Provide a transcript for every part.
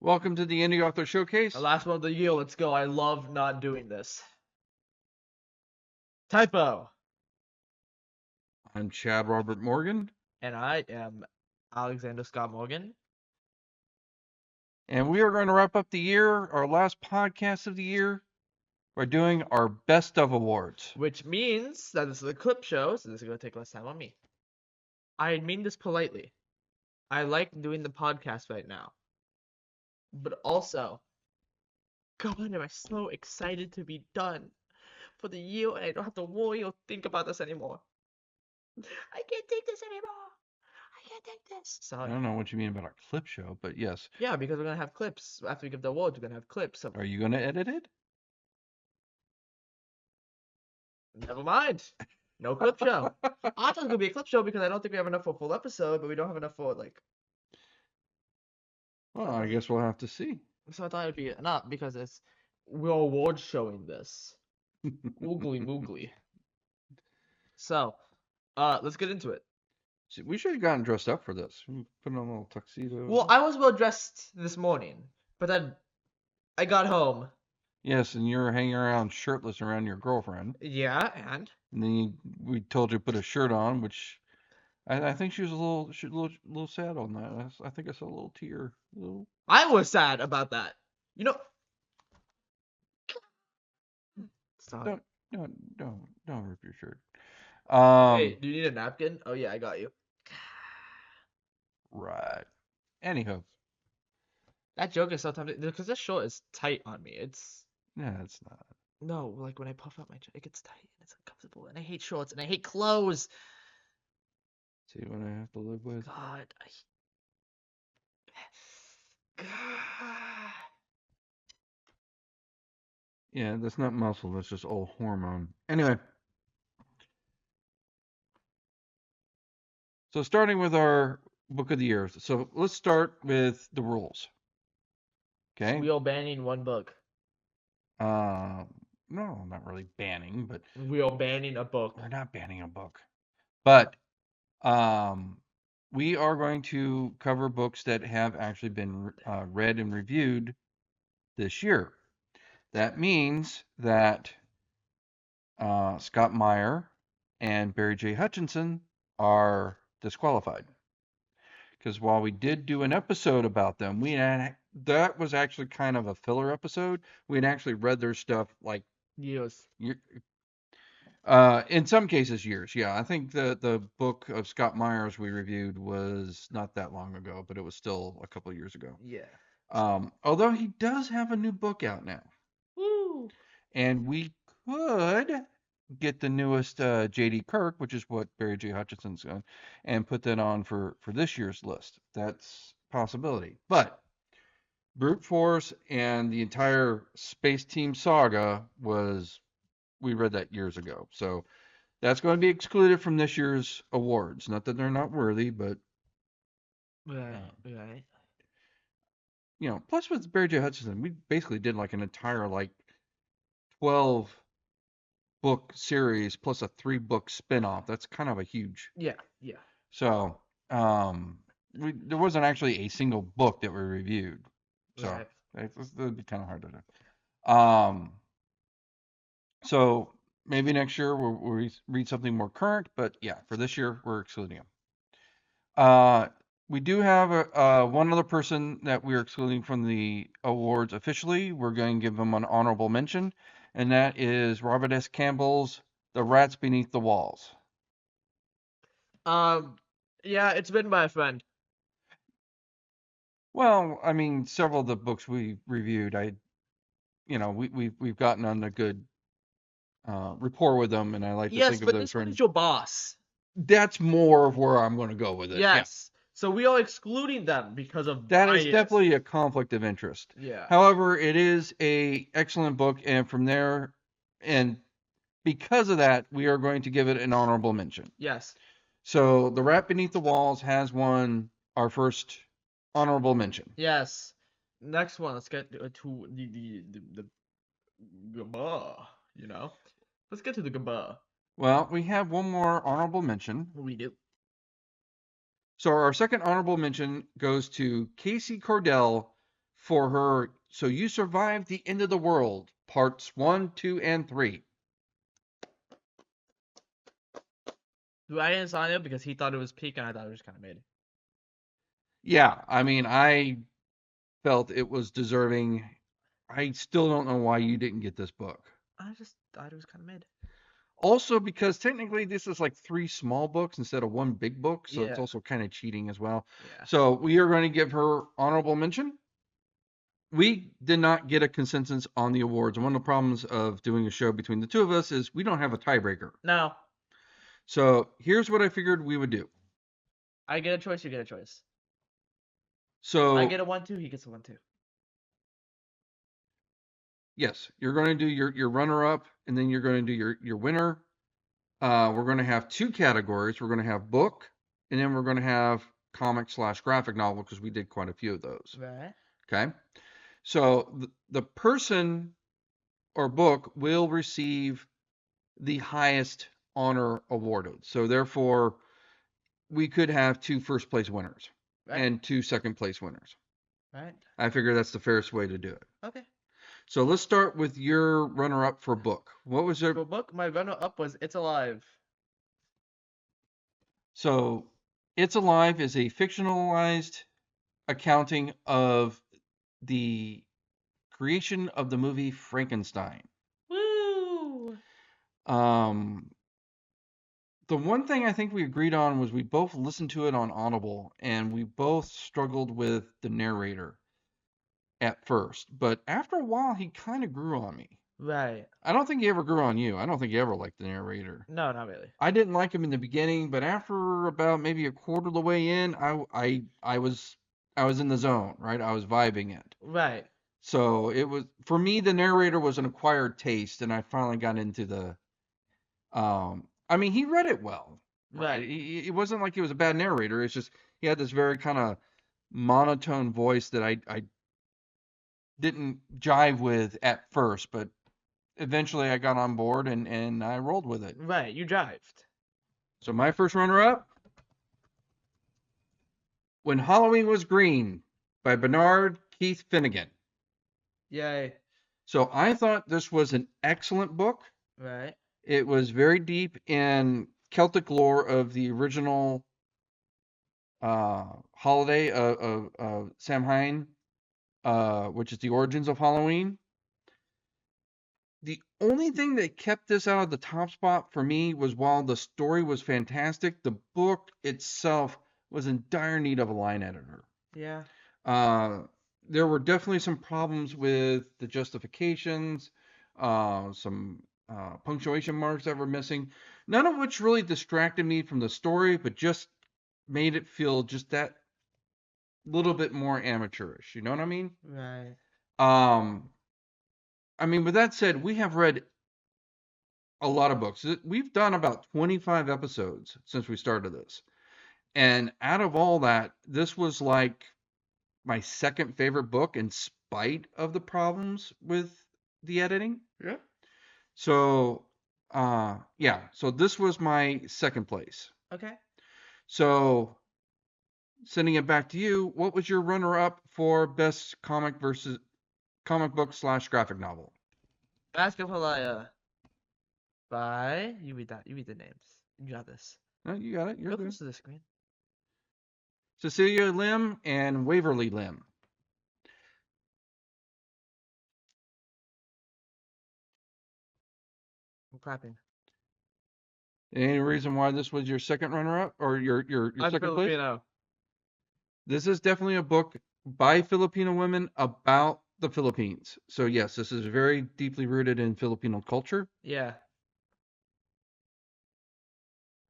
Welcome to the Indie Author Showcase. The last one of the year. Let's go. I love not doing this. Typo. I'm Chad Robert Morgan, And I am Alexander Scott Morgan. and we are going to wrap up the year, our last podcast of the year, by doing our Best of Awards. Which means that this is a clip show, so this is going to take less time on me. I mean this politely. I like doing the podcast right now. But also, God, am I so excited to be done for the year and I don't have to worry or think about this anymore. I can't take this anymore. I can't take this. I Sorry. don't know what you mean about our clip show, but yes. Yeah, because we're going to have clips. After we give the awards, we're going to have clips. Are you going to edit it? Never mind. No clip show. I thought it was gonna be a clip show because I don't think we have enough for a full episode, but we don't have enough for Well, I guess we'll have to see. So I thought it'd be not because we're award showing this. Oogly moogly. So, let's get into it. See, we should have gotten dressed up for this. Put on a little tuxedo. Well, I was well dressed this morning, but then I got home. Yes, and you're hanging around shirtless around your girlfriend. Yeah, and then we told you to put a shirt on, which I think she was a little sad on that. I think I saw a little tear. I was sad about that. You know. Sorry. Don't rip your shirt. Hey, do you need a napkin? Oh yeah, I got you. Right. Anywho. That joke is so tempting because this short is tight on me. Yeah, it's not. No, like when I puff out my chest, it gets tight and it's uncomfortable, and I hate shorts and I hate clothes. See what I have to live with? God. Yeah, that's not muscle. That's just old hormone. Anyway. So starting with our book of the year. So let's start with the rules. Okay. We are banning one book. No, not really banning, but we are banning a book. We're not banning a book. But we are going to cover books that have actually been read and reviewed this year. That means that Scott Meyer and Barry J. Hutchinson are disqualified. Because while we did do an episode about them, that was actually kind of a filler episode. We had actually read their stuff like years. In some cases, years. Yeah, I think the book of Scott Meyer's we reviewed was not that long ago, but it was still a couple of years ago. Yeah. Although he does have a new book out now. Woo! And we could get the newest J.D. Kirk, which is what Barry J. Hutchinson's done, and put that on for this year's list. That's a possibility. But Brute Force and the entire Space Team saga we read that years ago. So that's going to be excluded from this year's awards. Not that they're not worthy, but right. You know, plus with Barry J. Hutchinson, we basically did like an entire 12 book series plus a 3-book spin-off. That's kind of a huge. Yeah. So, there wasn't actually a single book that we reviewed. So, it would be kind of hard to do. So maybe next year we'll read something more current, but yeah, for this year we're excluding them. We do have one other person that we're excluding from the awards officially. We're going to give him an honorable mention, and that is Robert S. Campbell's The Rats Beneath the Walls. Yeah, it's written by a friend. Well, I mean, several of the books we reviewed, we've gotten on a good rapport with them, and I like to think of those friends. Yes, but this one is your boss. That's more of where I'm going to go with it. Yes. Yeah. So we are excluding them because of that bias. Is definitely a conflict of interest. Yeah. However, it is a excellent book, and from there, and because of that, we are going to give it an honorable mention. Yes. So The Rat Beneath the Walls has won our first honorable mention. Yes. Next one, let's get to the gaba, you know? Let's get to the gaba. Well, we have one more honorable mention. We do. So our second honorable mention goes to Casey Cordell for her So You Survived the End of the World, parts 1, 2, and 3. Do I insomnia because he thought it was peak and I thought it was kind of mid. Yeah, I mean, I felt it was deserving. I still don't know why you didn't get this book. I just thought it was kind of mid. Also, because technically this is like 3 small books instead of 1 big book, so it's Yeah. also kind of cheating as well. Yeah. So we are going to give her honorable mention. We did not get a consensus on the awards. And one of the problems of doing a show between the two of us is we don't have a tiebreaker. No. So here's what I figured we would do. I get a choice, you get a choice. So I get a 1-2, he gets a 1-2. yes, you're going to do your runner up, and then you're going to do your winner. We're going to have 2 categories. We're going to have book, and then we're going to have comic/graphic novel because we did quite a few of those. Right. Okay. So the person or book will receive the highest honor awarded. So therefore, we could have 2 first place winners Right. and 2 second place winners. Right. I figure that's the fairest way to do it. Okay. So let's start with your runner up for book. What was For your book, my runner up was It's Alive. So It's Alive is a fictionalized accounting of the creation of the movie Frankenstein. Woo! Um, the one thing I think we agreed on was we both listened to it on Audible and we both struggled with the narrator at first, but after a while he kind of grew on me. Right. I don't think he ever grew on you. I don't think you ever liked the narrator. No, not really. I didn't like him in the beginning, but after about maybe a quarter of the way in, I was in the zone, right? I was vibing it. Right. So it was for me the narrator was an acquired taste and I finally got into the I mean he read it well. Right. Right. It wasn't like he was a bad narrator. It's just he had this very kind of monotone voice that I didn't jive with at first, but eventually I got on board and I rolled with it. Right. You drived. So my first runner up, When Halloween Was Green by Bernard Keith Finnegan. Yay. So I thought this was an excellent book. Right. It was very deep in Celtic lore of the original holiday of Samhain, which is the origins of Halloween. The only thing that kept this out of the top spot for me was while the story was fantastic, the book itself was in dire need of a line editor. Yeah. Uh, there were definitely some problems with the justifications, some punctuation marks that were missing, none of which really distracted me from the story, but just made it feel just that little bit more amateurish. You know what I mean? Right. Um, I mean, with that said, we have read a lot of books. We've done about 25 episodes since we started this. And out of all that, this was like my second favorite book in spite of the problems with the editing. Yeah. So, yeah, so this was my second place. Okay. So, sending it back to you, what was your runner up for best comic book/graphic novel? Basketball by you read that. You read the names. You got this. No, you got it. You're Go good. close to the screen. Cecilia Lim and Waverly Lim. I'm clapping. Any reason why this was your second runner up or your I'm second place? Filipino. This is definitely a book by Filipino women about the Philippines. So yes, this is very deeply rooted in Filipino culture. Yeah.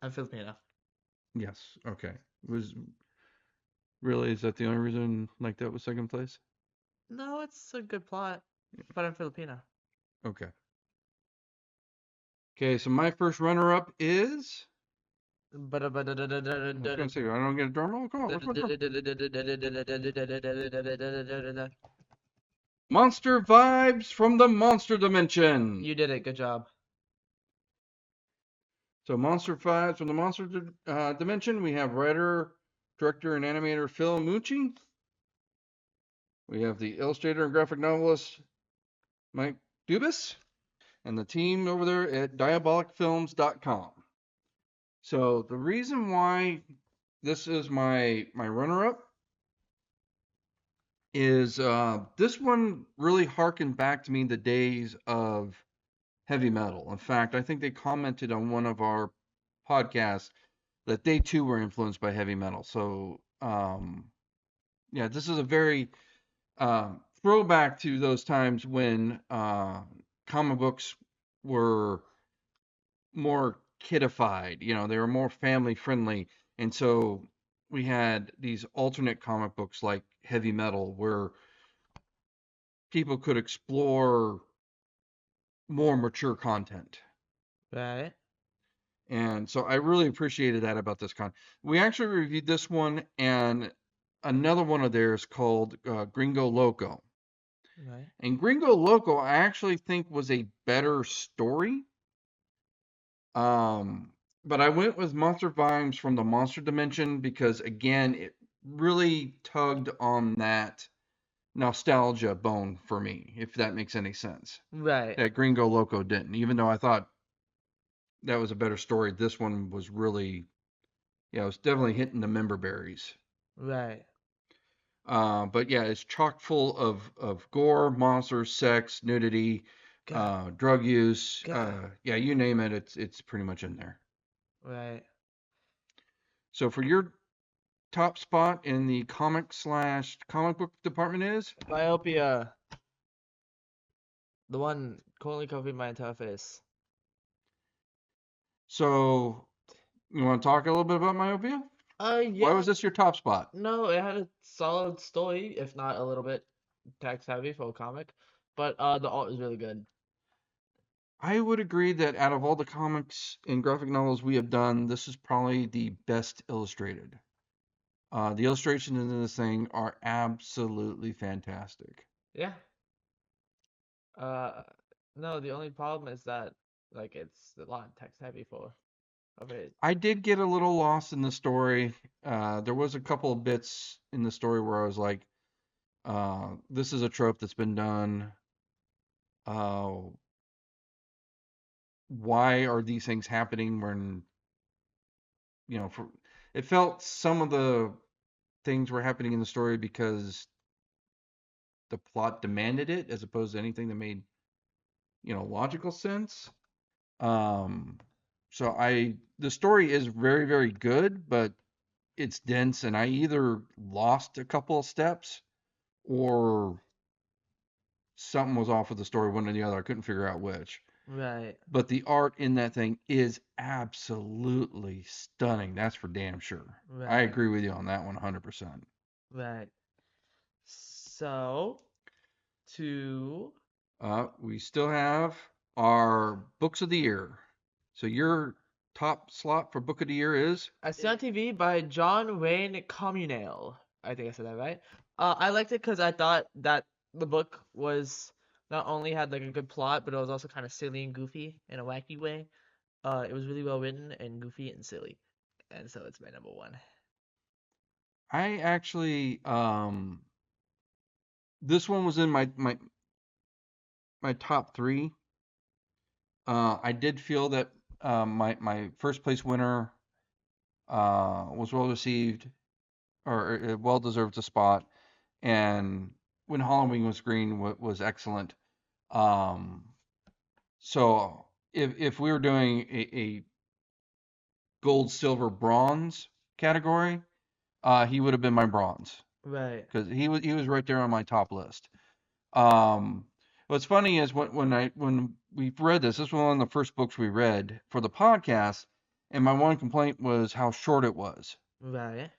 I'm Filipino. Yes. Okay. Was Really, is that the only reason like that was second place? No, it's a good plot, but I'm Filipino. Okay. Okay, so my first runner up is But I was gonna say I don't get a drum roll. Come on, what's my drum? Monster Vibes from the Monster Dimension. You did it. Good job. So Monster Vibes from the Monster Dimension. We have writer, director, and animator Phil Mucci. We have the illustrator and graphic novelist Mike Dubus and the team over there at diabolicfilms.com. So the reason why this is my runner-up is this one really harkened back to me the days of heavy metal. In fact, I think they commented on one of our podcasts that they too were influenced by heavy metal. So yeah, this is a very throwback to those times when comic books were more kidified. You know, they were more family friendly, and so we had these alternate comic books like heavy metal where people could explore more mature content. Right. And so I really appreciated that about this con. We actually reviewed this one and another one of theirs called Gringo Loco. Right. And Gringo Loco, I actually think was a better story. Um, but I went with Monster Vibes from the Monster Dimension because, again, it really tugged on that nostalgia bone for me, if that makes any sense. Right. That Gringo Loco didn't, even though I thought that was a better story. This one was really, yeah, it was definitely hitting the member berries. Right. But yeah, it's chock full of gore, monsters, sex, nudity, God. drug use. God. Yeah, you name it, it's pretty much in there. Right. So for your top spot in the comic book department is? Myopia. The one currently covering my entire face. So you want to talk a little bit about Myopia? Why Yeah. was this your top spot? No, it had a solid story, if not a little bit text heavy for a comic. But the art is really good. I would agree that out of all the comics and graphic novels we have done, this is probably the best illustrated. The illustrations in this thing are absolutely fantastic. Yeah. Uh, no, the only problem is that like it's a lot text heavy for of it. I did get a little lost in the story. There was a couple of bits in the story where I was like, this is a trope that's been done. Uh, why are these things happening when, for it felt some of the things were happening in the story because the plot demanded it as opposed to anything that made, logical sense. Um, so the story is very, very good, but it's dense, and I either lost a couple of steps or something was off with the story, one or the other. I couldn't figure out which. Right. But the art in that thing is absolutely stunning. That's for damn sure. I Right. agree with you on that one 100%. Right. So to We still have our books of the year. So your top slot for book of the year is? I See on TV by John Wayne Communale. I think I said that right. I liked it because I thought that the book was not only had like a good plot, but it was also kind of silly and goofy in a wacky way. It was really well written and goofy and silly, and so it's my number one. I actually, this one was in my top three. I did feel that my first place winner was well received or well deserved a spot, and when Halloween was green was excellent. Um, so if we were doing a gold, silver, bronze category, he would have been my bronze Right. because he was right there on my top list. Um, what's funny is when we read this was one of the first books we read for the podcast, and my one complaint was how short it was. Right.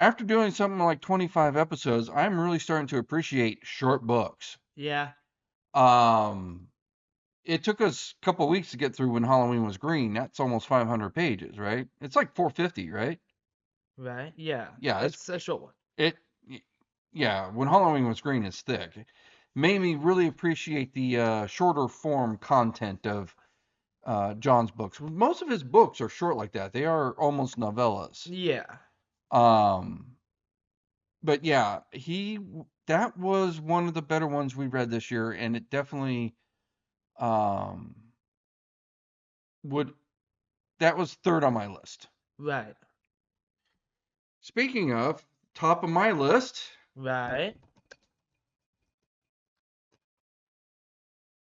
After doing something like 25 episodes, I'm really starting to appreciate short books. Yeah. Um, it took us a couple weeks to get through When Halloween Was Green. That's almost 500 pages, right? It's like 450, right? Right. Yeah. Yeah, It's a short one. it. Yeah, When Halloween Was Green is thick. Made me really appreciate the shorter form content of John's books. Most of his books are short like that. They are almost novellas. Yeah. Um, but yeah, that was one of the better ones we read this year, and it definitely um, would. That was third on my list. Right. Speaking of top of my list, Right.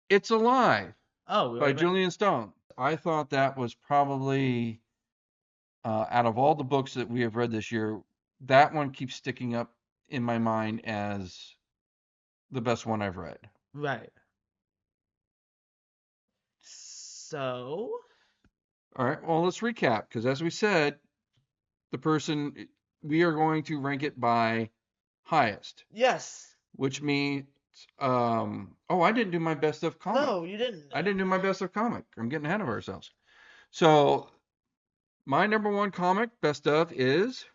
It's Alive Oh, we by already Julian Stone. I thought that was probably out of all the books that we have read this year, that one keeps sticking up in my mind as the best one I've read. right. So, All right, well, let's recap because as we said, the person we are going to rank it by highest, yes. which means oh, I didn't do my best of comic. No, you didn't. I didn't do my best of comic. I'm getting ahead of ourselves. So my number one comic best of is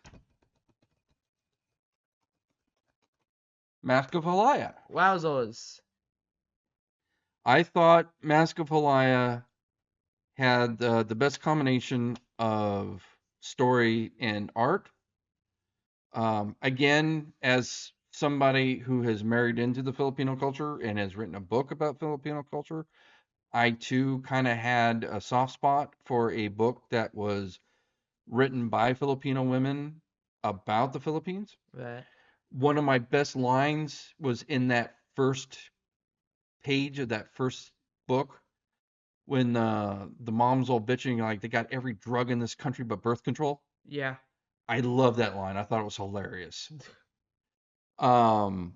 Mask of Halaya. Wowzers. I thought Mask of Halaya had the best combination of story and art. Again, as somebody who has married into the Filipino culture and has written a book about Filipino culture, I too kind of had a soft spot for a book that was written by Filipino women about the Philippines. Right. One of my best lines was in that first page of that first book when the mom's all bitching like they got every drug in this country but birth control. Yeah. I love that line. I thought it was hilarious. Um,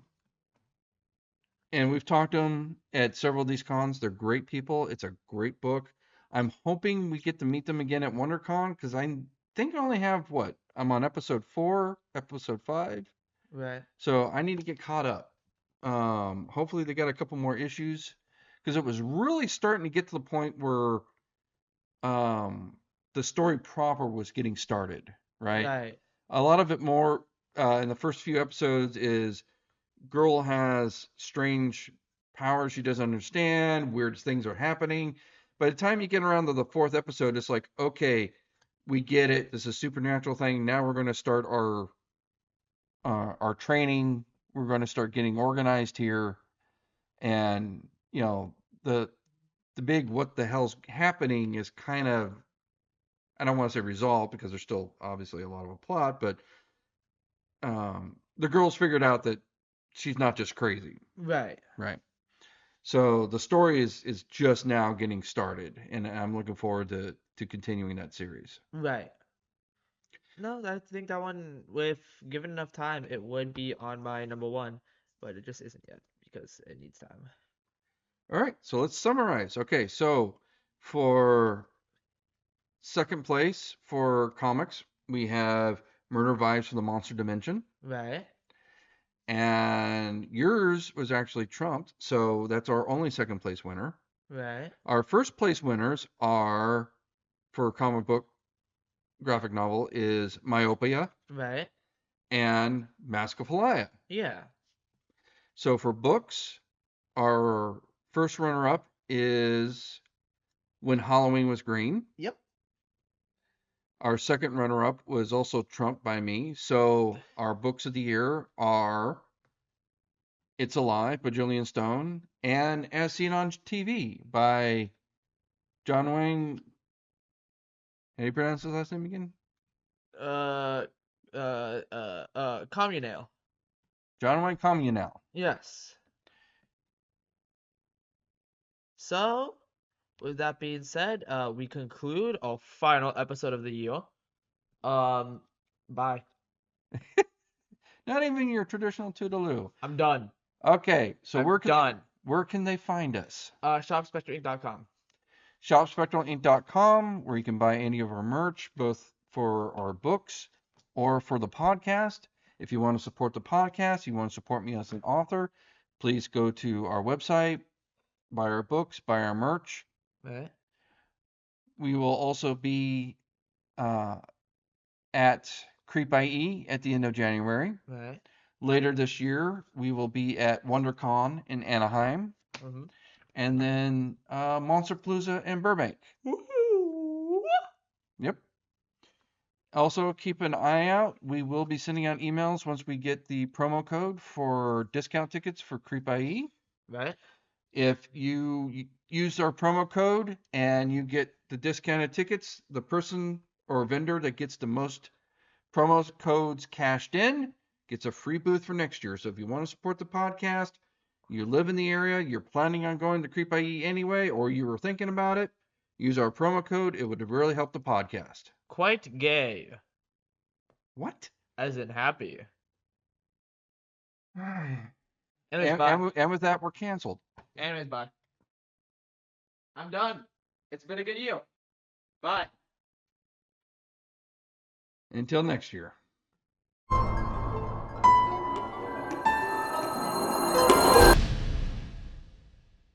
and we've talked to them at several of these cons. They're great people. It's a great book. I'm hoping we get to meet them again at WonderCon because I think I only have what? I'm on episode 4, episode 5. Right. So I need to get caught up. Hopefully they got a couple more issues because it was really starting to get to the point where um, the story proper was getting started, right? Right. A lot of it more in the first few episodes is girl has strange powers she doesn't understand, weird things are happening. By the time you get around to the fourth episode, it's like, okay, we get it. This is a supernatural thing. Now we're going to start our training. We're going to start getting organized here, and the the big what the hell's happening is kind of I don't want to say resolved because there's still obviously a lot of a plot, but the girl's figured out that she's not just crazy, Right. right? So the story is just now getting started, and I'm looking forward to continuing that series. Right. No, I think that one, with given enough time, it would be on my number one, but it just isn't yet because it needs time. All right, so let's summarize. Okay, so for second place for comics, we have Murder Vibes from the Monster Dimension. Right. And yours was actually trumped, so that's our only second place winner. Right. Our first place winners are for comic book graphic novel is Myopia Right. and Mask of Halaya. Yeah. So for books, our first runner up is When Halloween Was Green. Yep. Our second runner up was also trumped by me. So our books of the year are It's Alive by Julian Stone and As Seen on TV by John Wayne. How do you pronounce his last name again? Uh. Communale. John Wayne Communale. Yes. So, with that being said, we conclude our final episode of the year. Um. Bye. Not even your traditional toodaloo. I'm done. Okay, so I'm done. where can they find us? ShopSpectreInc.com. ShopSpectralInc.com, where you can buy any of our merch, both for our books or for the podcast. If you want to support the podcast, you want to support me as an author, please go to our website, buy our books, buy our merch. Right. We will also be uh, at Creep IE at the end of January. Right. Later this year, we will be at WonderCon in Anaheim, Mm-hmm. and then Monsterpalooza in Burbank. Woohoo! Yep. Also, keep an eye out. We will be sending out emails once we get the promo code for discount tickets for Creep IE. Right? If you use our promo code and you get the discounted tickets, the person or vendor that gets the most promo codes cashed in gets a free booth for next year. So if you want to support the podcast, you live in the area, you're planning on going to Creep IE anyway, or you were thinking about it, use our promo code. It would really help the podcast. Quite gay, What? as in happy. and, Anyways, bye. and with that, we're canceled. Anyways, bye. I'm done. It's been a good year. Bye. Until next year.